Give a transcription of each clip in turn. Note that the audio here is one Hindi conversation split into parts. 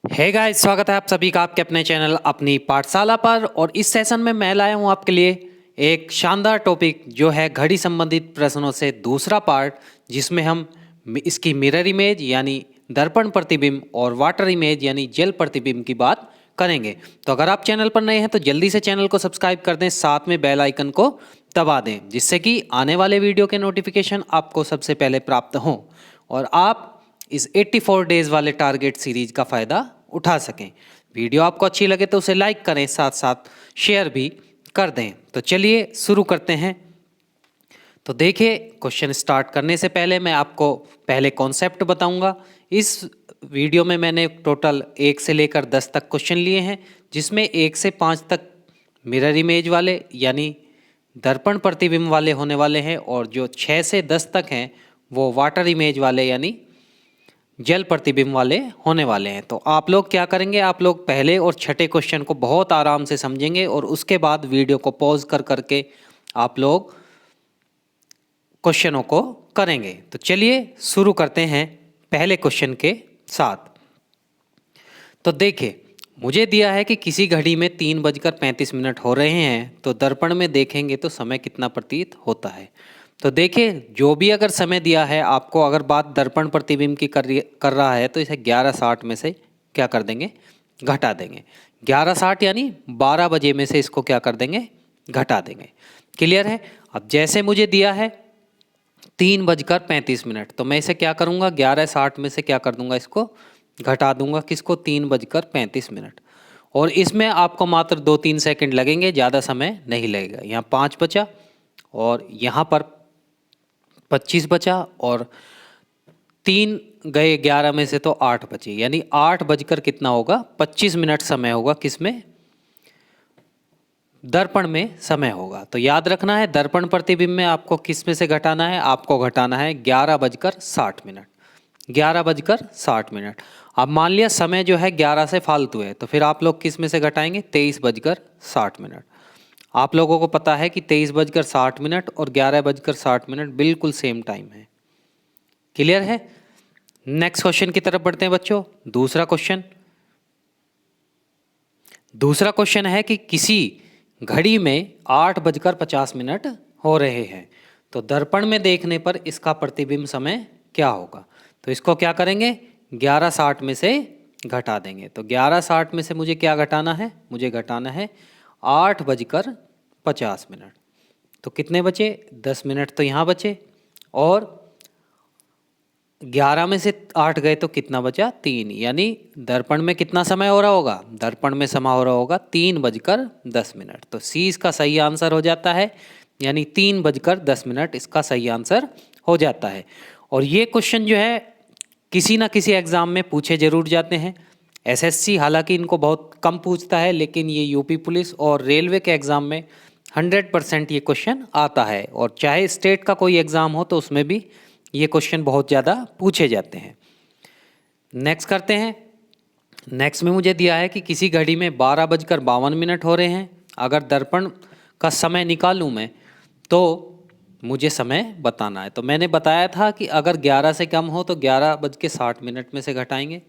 हे गाइस, स्वागत है आप सभी का आपके अपने चैनल अपनी पाठशाला पर। और इस सेशन में मैं लाया हूं आपके लिए एक शानदार टॉपिक जो है घड़ी संबंधित प्रश्नों से दूसरा पार्ट, जिसमें हम इसकी मिरर इमेज यानी दर्पण प्रतिबिंब और वाटर इमेज यानी जल प्रतिबिंब की बात करेंगे। तो अगर आप चैनल पर नए हैं तो जल्दी से चैनल को सब्सक्राइब कर दें, साथ में बेल आइकन को दबा दें, जिससे कि आने वाले वीडियो के नोटिफिकेशन आपको सबसे पहले प्राप्त हों और आप इस 84 डेज वाले टारगेट सीरीज का फ़ायदा उठा सकें। वीडियो आपको अच्छी लगे तो उसे लाइक करें, साथ साथ शेयर भी कर दें। तो चलिए शुरू करते हैं। तो देखिए, क्वेश्चन स्टार्ट करने से पहले मैं आपको पहले कॉन्सेप्ट बताऊंगा। इस वीडियो में मैंने टोटल 1 से लेकर 10 तक क्वेश्चन लिए हैं, जिसमें 1 से 5 तक मिरर इमेज वाले यानी दर्पण प्रतिबिंब वाले होने वाले हैं, और जो 6 से 10 तक हैं वो वाटर इमेज वाले यानी जल प्रतिबिंब वाले होने वाले हैं। तो आप लोग क्या करेंगे, आप लोग पहले और छठे क्वेश्चन को बहुत आराम से समझेंगे और उसके बाद वीडियो को पॉज कर करके आप लोग क्वेश्चनों को करेंगे। तो चलिए शुरू करते हैं पहले क्वेश्चन के साथ। तो देखिए, मुझे दिया है कि किसी घड़ी में 3:35 हो रहे हैं, तो दर्पण में देखेंगे तो समय कितना प्रतीत होता है। तो देखिए, जो भी अगर समय दिया है आपको, अगर बात दर्पण प्रतिबिंब की कर रहा है तो इसे 11:60 में से क्या कर देंगे, घटा देंगे। 11:60 यानी 12 बजे में से इसको क्या कर देंगे, घटा देंगे। क्लियर है। अब जैसे मुझे दिया है 3:35, तो मैं इसे क्या करूँगा, 11:60 में से क्या कर दूंगा, इसको घटा दूंगा। किसको, 3:35। और इसमें आपको मात्र 2-3 सेकंड लगेंगे, ज़्यादा समय नहीं लगेगा। यहाँ 5 बचा और यहाँ पर 25 बचा, और 3 गए 11 में से तो 8 बचे, यानी 8 बजकर कितना होगा, 25 मिनट समय होगा। किसमें, दर्पण में समय होगा। तो याद रखना है, दर्पण प्रतिबिंब में आपको किस में से घटाना है, आपको घटाना है 11:60। 11:60। अब मान लिया समय जो है 11 से फालतू है, तो फिर आप लोग किस में से घटाएंगे, 23:60। आप लोगों को पता है कि 23:60 और 11:60 बिल्कुल सेम टाइम है। क्लियर है। नेक्स्ट क्वेश्चन की तरफ बढ़ते हैं बच्चों। दूसरा क्वेश्चन है कि किसी घड़ी में 8:50 हो रहे हैं, तो दर्पण में देखने पर इसका प्रतिबिंब समय क्या होगा। तो इसको क्या करेंगे, 11:60 में से घटा देंगे। तो 11:60 में से मुझे क्या घटाना है, मुझे घटाना है 8:50। तो कितने बचे, 10 मिनट तो यहाँ बचे, और 11 में से 8 गए तो कितना बचा, 3। यानी दर्पण में कितना समय हो रहा होगा, दर्पण में समय हो रहा होगा 3:10। तो सी इसका सही आंसर हो जाता है, यानी 3:10 इसका सही आंसर हो जाता है। और ये क्वेश्चन जो है किसी ना किसी एग्ज़ाम में पूछे जरूर जाते हैं। एसएससी हालांकि इनको बहुत कम पूछता है, लेकिन ये यूपी पुलिस और रेलवे के एग्ज़ाम में 100% ये क्वेश्चन आता है। और चाहे स्टेट का कोई एग्ज़ाम हो तो उसमें भी ये क्वेश्चन बहुत ज़्यादा पूछे जाते हैं। नेक्स्ट करते हैं। नेक्स्ट में मुझे दिया है कि किसी घड़ी में 12:52 हो रहे हैं। अगर दर्पण का समय निकालूं मैं तो मुझे समय बताना है। तो मैंने बताया था कि अगर 11 से कम हो तो 11:60 में से घटाएंगे,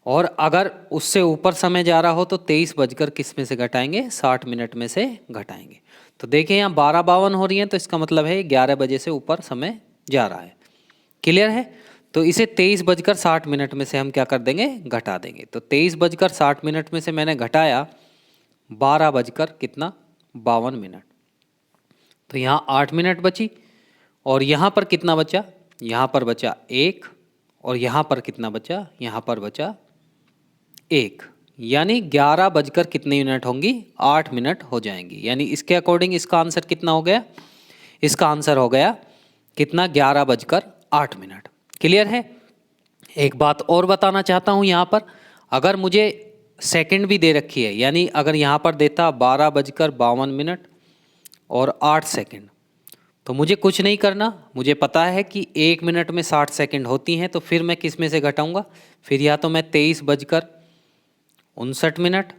और अगर उससे ऊपर समय जा रहा हो तो 23 किस में से घटाएंगे, 60 में से घटाएंगे। तो देखिए, यहाँ 12:52 हो रही है, तो इसका मतलब है 11 बजे से ऊपर समय जा रहा है। क्लियर है। तो इसे 23:60 में से हम क्या कर देंगे, घटा देंगे। तो 23:60 में से मैंने घटाया 12:52। तो यहाँ 8 मिनट बची, और यहाँ पर कितना बचा, यहाँ पर बचा 1, और यहाँ पर कितना बचा, यहाँ पर बचा 1। यानी 11 बजकर कितने मिनट होंगी, 8 मिनट हो जाएंगी। यानी इसके अकॉर्डिंग इसका आंसर कितना हो गया, इसका आंसर हो गया कितना, 11:08। क्लियर है। एक बात और बताना चाहता हूँ, यहाँ पर अगर मुझे सेकंड भी दे रखी है, यानी अगर यहाँ पर देता 12:52 और 8 सेकंड, तो मुझे कुछ नहीं करना। मुझे पता है कि 1 मिनट में 60 सेकंड होती हैं, तो फिर मैं किस में से घटाऊंगा, फिर या तो मैं 23:59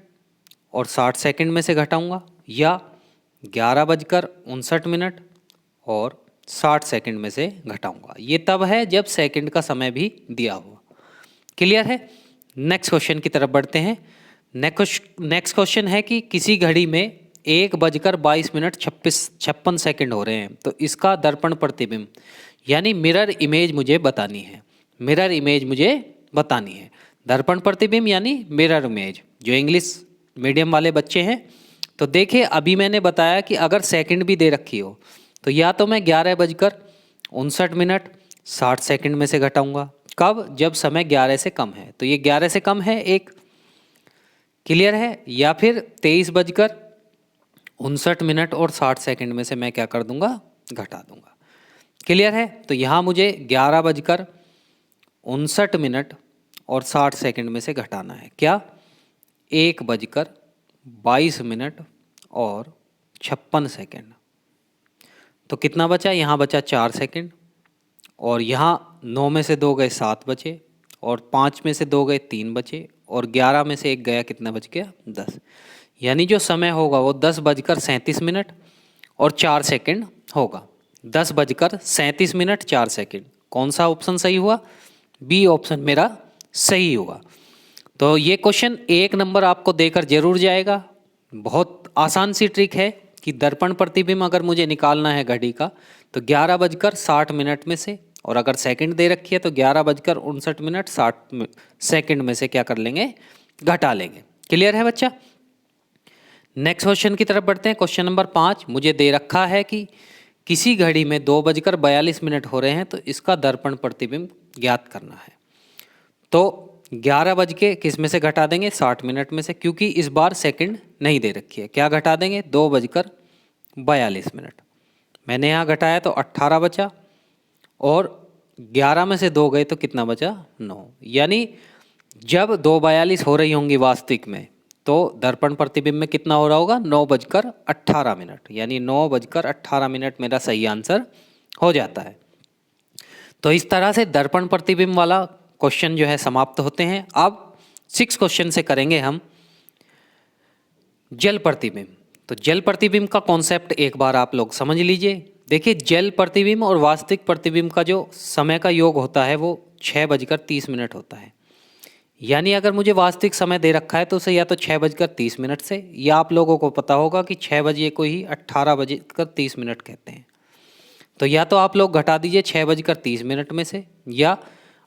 और 60 सेकंड में से घटाऊंगा, या 11:59 और 60 सेकंड में से घटाऊंगा। ये तब है जब सेकंड का समय भी दिया हुआ। क्लियर है। नेक्स्ट क्वेश्चन की तरफ बढ़ते हैं। नेक्स्ट क्वेश्चन है कि किसी घड़ी में 1:22 56 सेकंड हो रहे हैं, तो इसका दर्पण प्रतिबिंब यानी मिरर इमेज मुझे बतानी है। मिरर इमेज मुझे बतानी है। दर्पण प्रतिबिंब यानी मिरर इमेज। जो इंग्लिश मीडियम वाले बच्चे हैं तो देखिए, अभी मैंने बताया कि अगर सेकंड भी दे रखी हो तो या तो मैं 11:59 में से घटाऊंगा। कब? जब समय 11 से कम है। तो ये 11 से कम है एक, क्लियर है। या फिर 23:59 में से मैं क्या कर दूंगा? घटा दूंगा। क्लियर है। तो यहाँ मुझे 11:59 में से घटाना है क्या? 1:22 तो कितना बचा? यहाँ बचा 4 सेकंड, और यहाँ 9 में से 2 गए 7 बचे, और 5 में से 2 गए 3 बचे, और 11 में से 1 गया, कितना बच गया? 10। यानी जो समय होगा वो 10:37 और 4 सेकंड होगा। 10:37 4 सेकंड। कौन सा ऑप्शन सही हुआ? बी ऑप्शन मेरा सही हुआ। तो ये क्वेश्चन 1 नंबर आपको देकर जरूर जाएगा। बहुत आसान सी ट्रिक है कि दर्पण प्रतिबिंब अगर मुझे निकालना है घड़ी का तो 11:60 में से, और अगर सेकंड दे रखी है तो 11:59 में से क्या कर लेंगे? घटा लेंगे। क्लियर है बच्चा? नेक्स्ट क्वेश्चन की तरफ बढ़ते हैं। क्वेश्चन नंबर 5 मुझे दे रखा है कि किसी घड़ी में 2:42 हो रहे हैं, तो इसका दर्पण प्रतिबिंब ज्ञात करना है। तो 11 बज के किस में से घटा देंगे? 60 मिनट में से, क्योंकि इस बार सेकंड नहीं दे रखी है। क्या घटा देंगे? 2:42। मैंने यहाँ घटाया तो 18 बचा, और 11 में से 2 गए तो कितना बचा? 9। यानी जब 2:42 हो रही होंगी वास्तविक में, तो दर्पण प्रतिबिंब में कितना हो रहा होगा? 9:18। यानी 9:18 मेरा सही आंसर हो जाता है। तो इस तरह से दर्पण प्रतिबिंब वाला क्वेश्चन जो है समाप्त होते हैं। अब 6 क्वेश्चन से करेंगे हम जल प्रतिबिंब। तो जल प्रतिबिंब का कॉन्सेप्ट एक बार आप लोग समझ लीजिए। देखिए, जल प्रतिबिंब और वास्तविक प्रतिबिंब का जो समय का योग होता है वो 6:30 होता है। यानी अगर मुझे वास्तविक समय दे रखा है तो उसे या तो 6:30 से, या आप लोगों को पता होगा कि 6 बजे को ही 18:30 कहते हैं। तो या तो आप लोग घटा दीजिए 6:30 में से या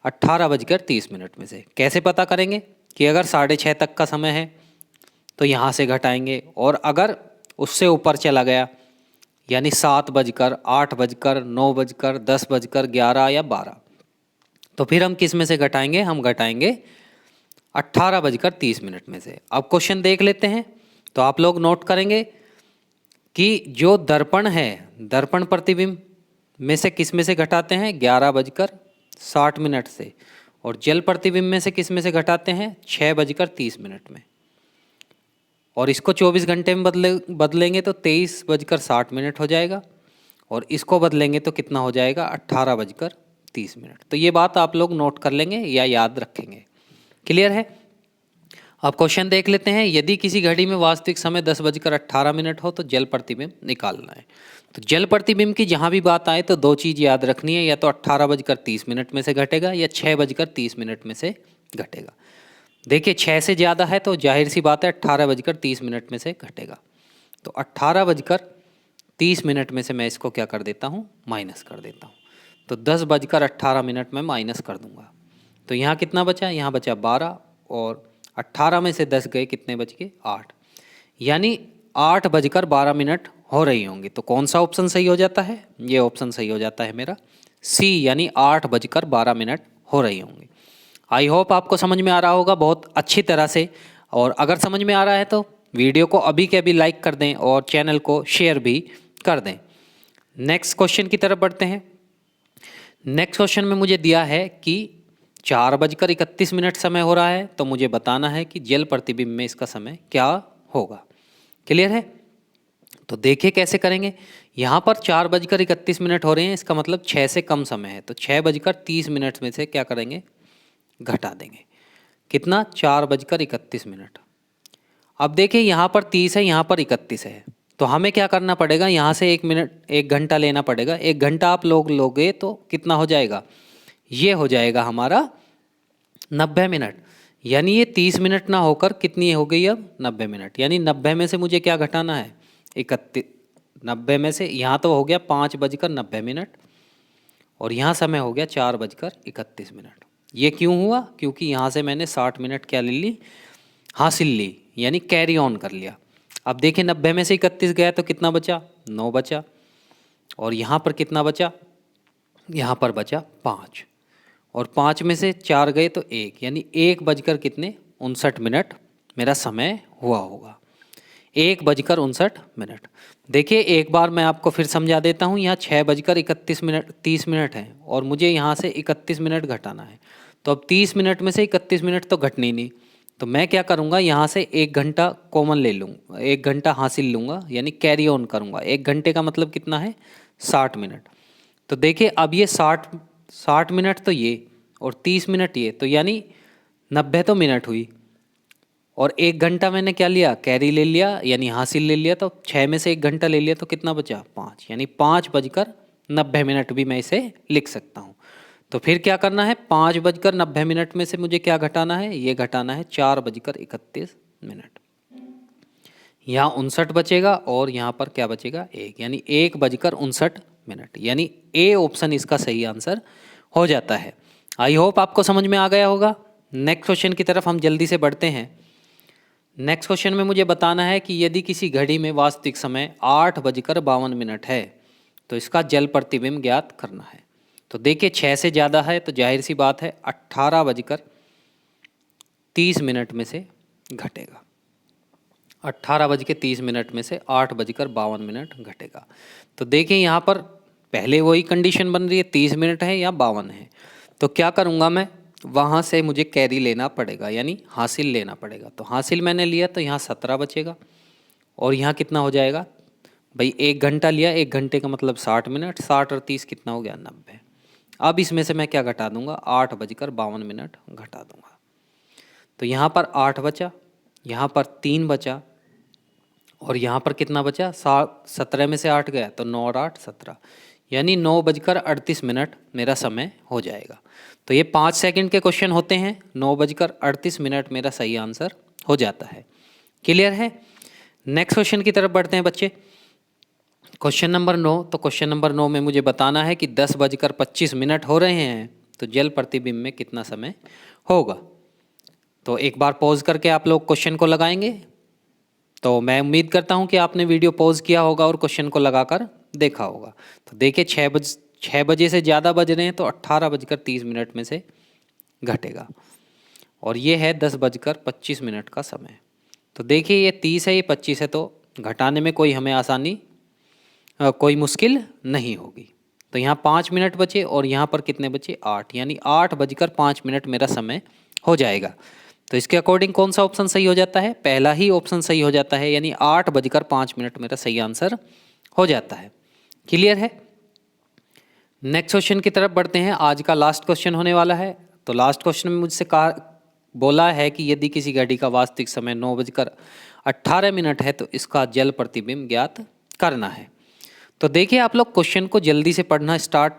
18:30 में से। कैसे पता करेंगे? कि अगर 6:30 तक का समय है तो यहाँ से घटाएंगे, और अगर उससे ऊपर चला गया यानी 7 बजकर, 8 बजकर, 9 बजकर, 10 बजकर, 11 या 12, तो फिर हम किस में से घटाएंगे? हम घटाएंगे 18:30 में से। अब क्वेश्चन देख लेते हैं। तो आप लोग नोट करेंगे कि जो दर्पण है, दर्पण प्रतिबिंब में से किस में से घटाते हैं? 11:60 से। और जल प्रतिबिंब में से किस में से घटाते हैं? 6:30 में। और इसको 24 घंटे में बदलेंगे तो 23:60 हो जाएगा, और इसको बदलेंगे तो कितना हो जाएगा? 18:30। तो ये बात आप लोग नोट कर लेंगे या याद रखेंगे। क्लियर है? अब क्वेश्चन देख लेते हैं। यदि किसी घड़ी में वास्तविक समय 10:18 हो तो जल प्रतिबिंब निकालना है। तो जल प्रतिबिंब की जहाँ भी बात आए तो 2 चीज़ याद रखनी है, या तो 18:30 में से घटेगा या 6:30 में से घटेगा। देखिए, 6 से ज़्यादा है तो जाहिर सी बात है 18:30 में से घटेगा। तो 18:30 में से मैं इसको क्या कर देता हूँ? माइनस कर देता हूँ। तो 10:18 में माइनस कर दूंगा। तो यहाँ कितना बचा? यहाँ बचा 12, और 18 में से 10 गए, कितने बच गए? 8। यानी 8:12 हो रही होंगी। तो कौन सा ऑप्शन सही हो जाता है? ये ऑप्शन सही हो जाता है मेरा सी, यानी 8:12 हो रही होंगी। आई होप आपको समझ में आ रहा होगा बहुत अच्छी तरह से। और अगर समझ में आ रहा है तो वीडियो को अभी के अभी लाइक कर दें और चैनल को शेयर भी कर दें। नेक्स्ट क्वेश्चन की तरफ बढ़ते हैं। नेक्स्ट क्वेश्चन में मुझे दिया है कि 4:31 समय हो रहा है, तो मुझे बताना है कि जल प्रतिबिंब में इसका समय क्या होगा। क्लियर है? तो देखिए कैसे करेंगे। यहाँ पर 4:31 हो रहे हैं, इसका मतलब 6 से कम समय है। तो 6:30 में से क्या करेंगे? घटा देंगे। कितना? 4:31। अब देखिए, यहाँ पर 30 है, यहाँ पर 31 है, तो हमें क्या करना पड़ेगा? यहाँ से 1 घंटा लेना पड़ेगा। 1 घंटा आप लोग लोगे तो कितना हो जाएगा? ये हो जाएगा हमारा 90 मिनट। यानी ये 30 मिनट ना होकर कितनी हो गई अब 90 मिनट। यानी 90 में से मुझे क्या घटाना है 31। 90 में से यहाँ तो हो गया 5:90 और यहाँ समय हो गया 4:31। ये क्यों हुआ? क्योंकि यहाँ से मैंने 60 मिनट क्या ले ली, हासिल ली, यानी कैरी ऑन कर लिया। अब देखिए 90 में से 31 गया तो कितना बचा, 9 बचा। और यहाँ पर कितना बचा, यहाँ पर बचा 5। और 5 में से 4 गए तो 1, यानी 1:59 मेरा समय हुआ होगा। 1:59। देखिए एक बार मैं आपको फिर समझा देता हूँ। यहाँ 6:31 है और मुझे यहाँ से 31 मिनट घटाना है। तो अब 30 मिनट में से 31 मिनट तो घटने ही नहीं, तो मैं क्या करूँगा, यहाँ से 1 घंटा कॉमन ले लूँगा, 1 घंटा हासिल लूँगा, यानी कैरी ऑन करूँगा। 1 घंटे का मतलब कितना है, 60 मिनट। तो देखिए अब ये 60 मिनट तो ये और 30 मिनट ये, तो यानी 90 तो मिनट हुई। और 1 घंटा मैंने क्या लिया, कैरी ले लिया, यानी हासिल ले लिया। तो 6 में से 1 घंटा ले लिया तो कितना बचा, 5, यानी 5:90 भी मैं इसे लिख सकता हूँ। तो फिर क्या करना है, 5:90 में से मुझे क्या घटाना है, ये घटाना है 4:31। यहाँ 59 बचेगा और यहाँ पर क्या बचेगा, 1, यानी 1:59। यानी ए ऑप्शन इसका सही आंसर हो जाता है। आई होप आपको समझ में आ गया होगा। नेक्स्ट क्वेश्चन की तरफ हम जल्दी से बढ़ते हैं। नेक्स्ट क्वेश्चन में मुझे बताना है कि यदि किसी घड़ी में वास्तविक समय 8:52 है तो इसका जल प्रतिबिंब ज्ञात करना है। तो देखिए 6 से ज़्यादा है तो जाहिर सी बात है 18:30 में से घटेगा। 18:30 में से 8:52 घटेगा। तो देखिए यहाँ पर पहले वही कंडीशन बन रही है, 30 मिनट है या 52 है। तो क्या करूँगा मैं, वहाँ से मुझे कैरी लेना पड़ेगा, यानी हासिल लेना पड़ेगा। तो हासिल मैंने लिया तो यहाँ 17 बचेगा और यहाँ कितना हो जाएगा भाई, 1 घंटा लिया, 1 घंटे का मतलब 60 मिनट, 60 और 30 कितना हो गया, 90। अब इसमें से मैं क्या घटा दूंगा, 8:52 घटा दूंगा। तो यहाँ पर 8 बचा, यहाँ पर 3 बचा और यहाँ पर कितना बचा, 17 में से 8 गया तो 9 और 8 17, यानी 9:38 मेरा समय हो जाएगा। तो ये 5 सेकंड के क्वेश्चन होते हैं, 9:38 मेरा सही आंसर हो जाता है। क्लियर है। नेक्स्ट क्वेश्चन की तरफ बढ़ते हैं बच्चे। Question number 9। तो क्वेश्चन नंबर 9 में मुझे बताना है कि 10:25 हो रहे हैं तो जल प्रतिबिंब में कितना समय होगा। तो एक बार पॉज करके आप लोग क्वेश्चन को लगाएंगे। तो मैं उम्मीद करता हूं कि आपने वीडियो पॉज किया होगा और क्वेश्चन को लगाकर देखा होगा। तो देखिए 6 बजे से ज़्यादा बज रहे हैं तो 18:30 में से घटेगा और ये है 10:25 का समय। तो देखिए ये 30 है, ये 25 है, तो घटाने में कोई हमें आसानी कोई मुश्किल नहीं होगी। तो यहाँ 5 मिनट बचे और यहाँ पर कितने बचे, 8, यानी 8:05 मेरा समय हो जाएगा। तो इसके अकॉर्डिंग कौन सा ऑप्शन सही हो जाता है, पहला ही ऑप्शन सही हो जाता है, यानी 8:05 मेरा सही आंसर हो जाता है। क्लियर है। नेक्स्ट क्वेश्चन की तरफ बढ़ते हैं। आज का लास्ट क्वेश्चन होने वाला है। तो लास्ट क्वेश्चन में मुझसे बोला है कि यदि किसी घड़ी का वास्तविक समय 9:18 है तो इसका जल प्रतिबिंब ज्ञात करना है। तो देखिए आप लोग क्वेश्चन को जल्दी से पढ़ना स्टार्ट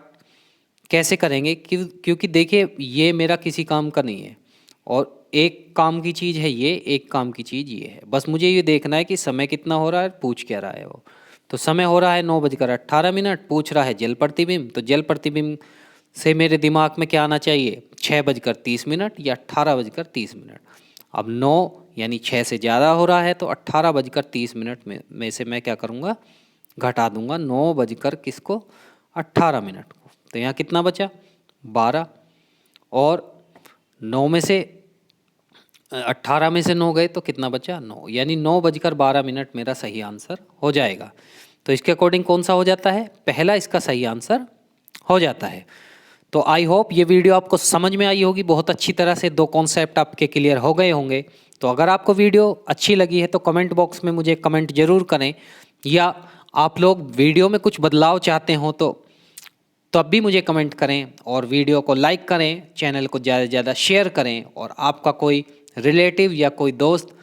कैसे करेंगे, क्योंकि देखिए ये मेरा किसी काम का नहीं है और एक काम की चीज़ है ये, एक काम की चीज़ ये है। बस मुझे ये देखना है कि समय कितना हो रहा है, पूछ क्या रहा है वो। तो समय हो रहा है 9:18, पूछ रहा है जल प्रतिबिंब। तो जल प्रतिबिंब से मेरे दिमाग में क्या आना चाहिए, 6:30 या 18:30। अब 9 यानी 6 से ज़्यादा हो रहा है तो 18:30 में से मैं क्या करूँगा, घटा दूंगा 9:18 को। तो यहाँ कितना बचा, 12, और 9 में से 18 में से 9 गए तो कितना बचा, 9, यानी 9:12 मेरा सही आंसर हो जाएगा। तो इसके अकॉर्डिंग कौन सा हो जाता है, पहला इसका सही आंसर हो जाता है। तो आई होप ये वीडियो आपको समझ में आई होगी बहुत अच्छी तरह से, 2 कॉन्सेप्ट आपके क्लियर हो गए होंगे। तो अगर आपको वीडियो अच्छी लगी है तो कमेंट बॉक्स में मुझे कमेंट जरूर करें, या आप लोग वीडियो में कुछ बदलाव चाहते हो तो तब भी मुझे कमेंट करें, और वीडियो को लाइक करें, चैनल को ज़्यादा से ज़्यादा शेयर करें। और आपका कोई रिलेटिव या कोई दोस्त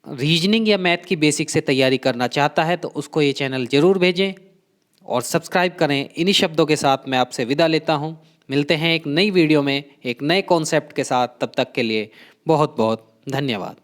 रीजनिंग या मैथ की बेसिक से तैयारी करना चाहता है तो उसको ये चैनल ज़रूर भेजें और सब्सक्राइब करें। इन्हीं शब्दों के साथ मैं आपसे विदा लेता हूँ। मिलते हैं एक नई वीडियो में एक नए कॉन्सेप्ट के साथ। तब तक के लिए बहुत बहुत धन्यवाद।